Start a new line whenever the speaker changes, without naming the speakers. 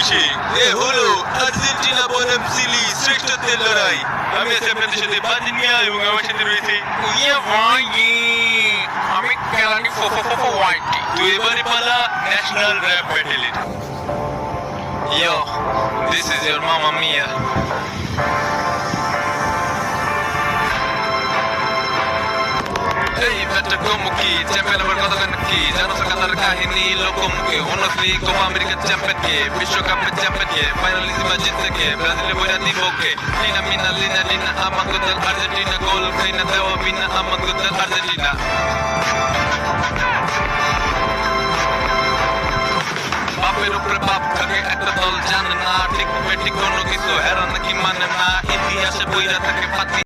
বাংলাদেশে এ হলো আর্জেন্টিনা বনাম চিলি শ্রেষ্ঠত্বের লড়াই। আমি আছি আপনাদের সাথে বাজিন মিয়া এবং আমার সাথে রয়েছে
আমি কেলানি হোয়াইটি।
তো এবারে পালা ন্যাশনাল র্যাপ ব্যাটেলের।
Yo, this is your Mamma Mia. এই ব্যাটটা গোমুখী চ্যাম্পিয়ন আবার কতক্ষণ কি জানো সকালের কাহিনী লোকমুখী অনস্লি কোপা আমেরিকার চ্যাম্পিয়ন কে বিশ্বকাপের চ্যাম্পিয়ন কে ফাইনালিজম জিতছে কে ব্রাজিলে বইরা দিব কে লিনা মিনা লিনা লিনা আমাকে দল আর্জেন্টিনা গোল খাইনা দেওয়া বিনা আমাকে দল আর্জেন্টিনা। বাপের উপরে বাপ থাকে একটা দল জানে না ঠিক বেঠিক কোনো কিছু হেরা নাকি মানে না ইতিহাসে বইরা থাকে পাতি